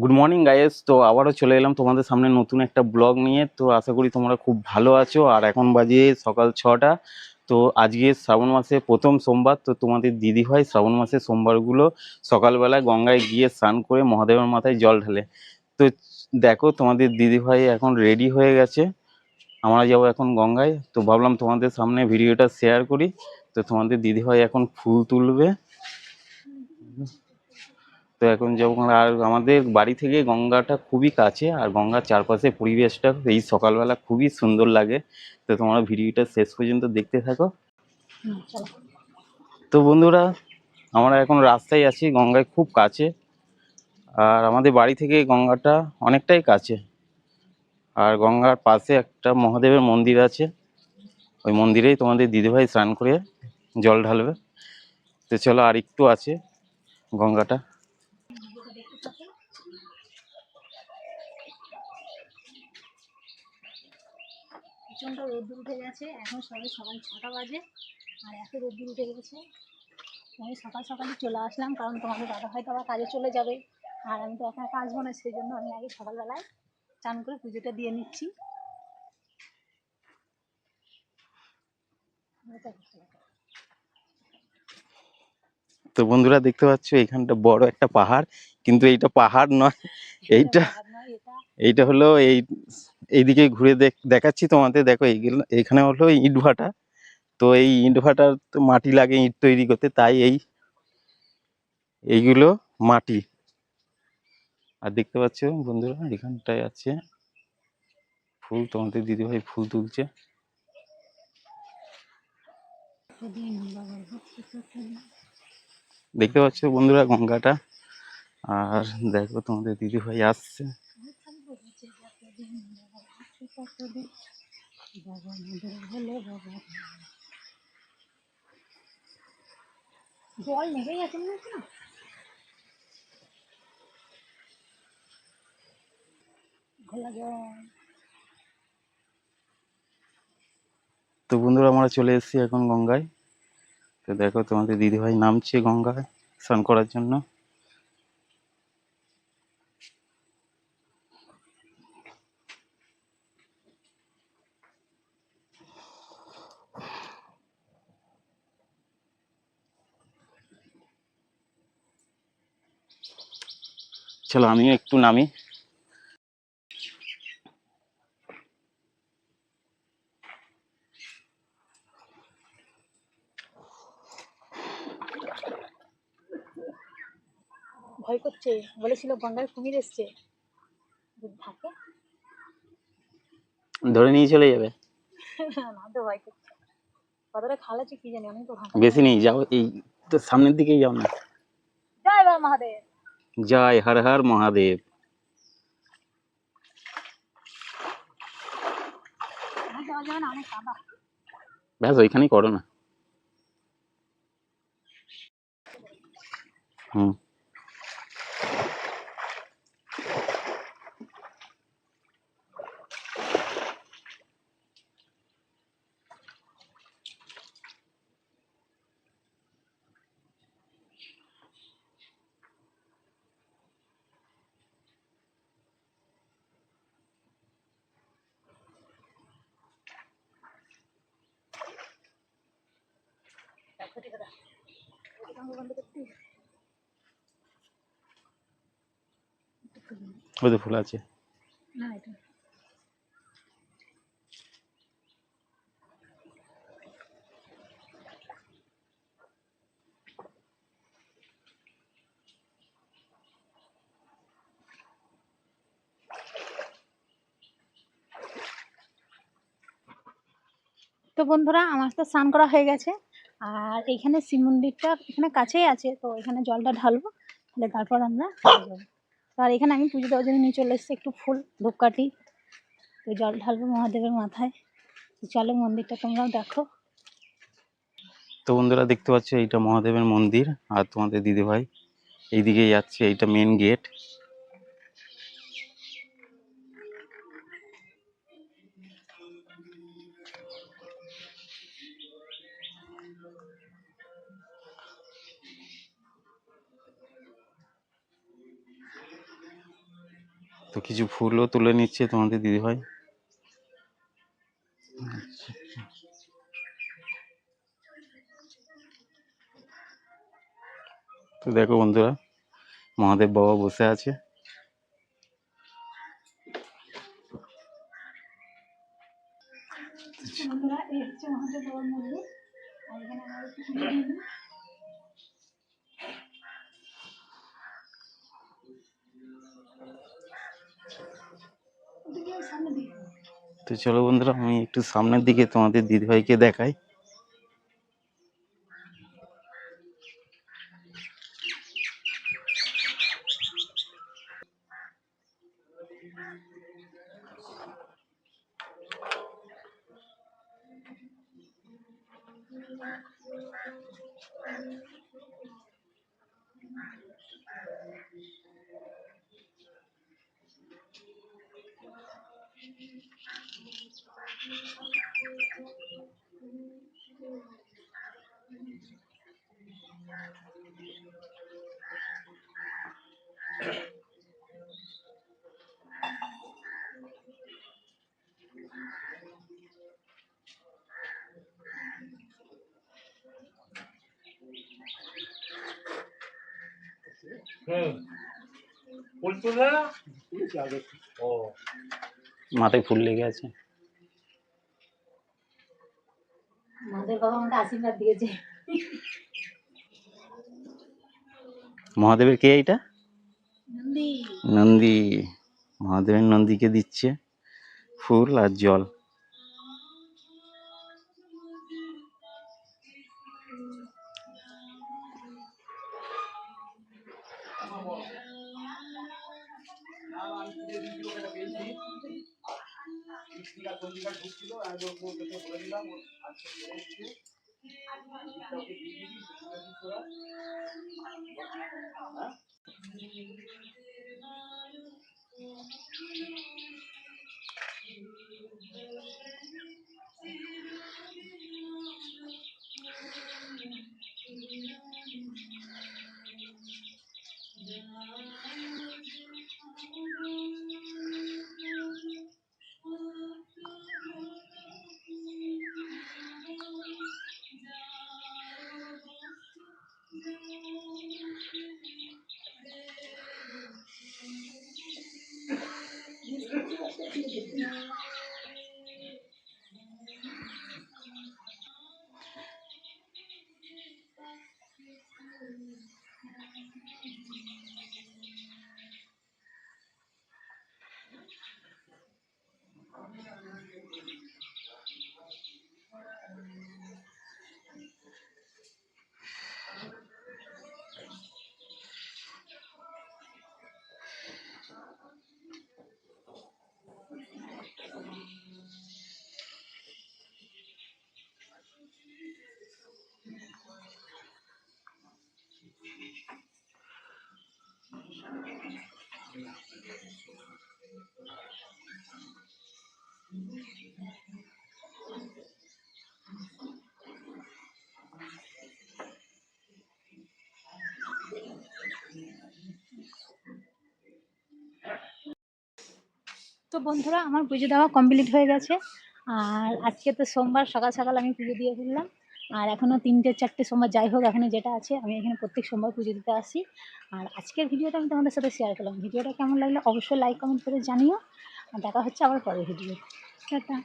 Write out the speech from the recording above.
Good morning guys. তো আবারও চলে এলাম তোমাদের সামনে নতুন একটা ব্লগ নিয়ে। তো আশা করি তোমরা খুব ভালো আছো। আর এখন বাজে সকাল 6টা। তো আজকে শ্রাবণ মাসে প্রথম সোমবার। তো তোমাদের দিদিভাই শ্রাবণ মাসের সোমবারগুলো সকালবেলায় গঙ্গায় গিয়ে স্নান করে মহাদেবের মাথায় জল ঢালে। তো দেখো তোমাদের দিদিভাই এখন রেডি হয়ে গেছে। আমরা যাবো এখন গঙ্গায়। তো ভাবলাম তোমাদের সামনে ভিডিওটা শেয়ার করি। তো তোমাদের দিদিভাই এখন ফুল তুলবে। তো এখন যখন আর আমাদের বাড়ি থেকে গঙ্গাটা খুবই কাছে, আর গঙ্গার চারপাশে পরিবেশটা এই সকালবেলা খুবই সুন্দর লাগে। তো তোমরা ভিডিওটা শেষ পর্যন্ত দেখতে থাকো। তো বন্ধুরা, আমরা এখন রাস্তায় আছি, গঙ্গায় খুব কাছে। আর আমাদের বাড়ি থেকে গঙ্গাটা অনেকটাই কাছে। আর গঙ্গার পাশে একটা মহাদেবের মন্দির আছে। ওই মন্দিরেই তোমাদের দিদিভাই স্নান করে জল ঢালবে। তো চলো, আর একটু আছে গঙ্গাটা। প্রচণ্ড রোদ্দুর উঠে গেছে, এখন সবাই সকাল 6টা বাজে আর এত রোদ্দুর উঠে গেছে। আমি সকাল সকালই চলে আসলাম, কারণ তোমাদের দাদা হয়তো আবার কাজে চলে যাবে, আর আমি তো একা একা আসবো না, সেই জন্য আমি আগে সকালবেলায় চান করে পুজোটা দিয়ে নিচ্ছি। তো বন্ধুরা, দেখতে পাচ্ছ এখানটা বড় একটা পাহাড়, কিন্তু এইটা পাহাড় নয়। এইটা এইটা হলো এইদিকে ঘুরে দেখাচ্ছি তোমাদের। দেখো এইগুলো, এখানে হলো ইট ভাটা। তো এই ইট ভাটার তো মাটি লাগে ইট তৈরি করতে, তাই এইগুলো মাটি। আর দেখতে পাচ্ছ বন্ধুরা, এখানটায় আছে ফুল। তোমাদের দিদিভাই ফুল তুলছে। দেখতে পাচ্ছ বন্ধুরা গঙ্গাটা। আর দেখো তোমাদের দিদিভাই আসছে। জল নেমে গেছে না, ঘোলা জল। তো বন্ধুরা, আমরা চলে এসেছি এখন গঙ্গায়। তো দেখো তোমাদের দিদিভাই নামছে গঙ্গায় স্নান করার জন্য। চলো আমিও একটু নামি। ভয় করছে, বলেছিল গঙ্গায় কুমির এসছে, যদি থাকে ধরে নিয়ে চলে যাবে। না তো ভয় করছে। কতটা খালাচ্ছে কি জানি, আমি তো ভাঙা বেশি নেই, যাও এই তো সামনের দিকেই যাও না। জয় বাবা মহাদেব। জয় হর হর মহাদেব। যাওয়া যাবে না, অনেক কাদা। ব্যাস ওইখানেই করো না। হুম। ওই তো ফুল আছে। না এটা তো বন্ধুরা, আমার তো স্নান করা হয়ে গেছে। আর এইখানে শিব মন্দিরটা এখানে কাছেই আছে, তো এখানে জলটা ঢালবো, তারপর আমরা চলে যাবো। তো আর এখানে আমি পুজো দেওয়ার জন্য নিয়ে চলে এসেছি একটু ফুল ধূপকাঠি। তো জল ঢালবো মহাদেবের মাথায়। তো চলো মন্দিরটা তোমরাও দেখো। তো বন্ধুরা, দেখতে পাচ্ছ এইটা মহাদেবের মন্দির। আর তোমাদের দিদিভাই এইদিকে যাচ্ছে, এইটা মেন গেট। তো কিছু ফুলও তুলে নিচ্ছে তোমাদের দিদিভাই। তো দেখো বন্ধুরা, মহাদেব বাবা বসে আছে। বন্ধুরা এই হচ্ছে মহাদেব বাবার মন্দির, আর এখানে আমরা একটু পুজো দিয়ে নিই। সামনে দিকে তো চলো বন্ধুরা, আমি একটু সামনের দিকে তোমাদের দিদিভাইকে দেখাই। মাথায় ফুল লেগে আছে। মহাদেব বাবা আমাকে আশীর্বাদ দিয়েছে। মহাদেবের কে এইটা? নন্দী। নন্দী। মহাদেবের নন্দীকে দিচ্ছে ফুল আর জল। তো বন্ধুরা আমার পুজো দেওয়া কমপ্লিট হয়ে গেছে, আর আজকে তো সোমবার, সকাল সকাল আমি পুজো দিয়ে ফেললাম। আর এখনও 3-4টে সোমবার, যাই হোক এখনও যেটা আছে আমি এখানে প্রত্যেক সোমবার পুজো দিতে আসি। আর আজকের ভিডিওটা আমি তোমাদের সাথে শেয়ার করলাম। ভিডিওটা কেমন লাগলো অবশ্যই লাইক কমেন্ট করে জানিও, আর দেখা হচ্ছে আবার পরের ভিডিও। টাটা।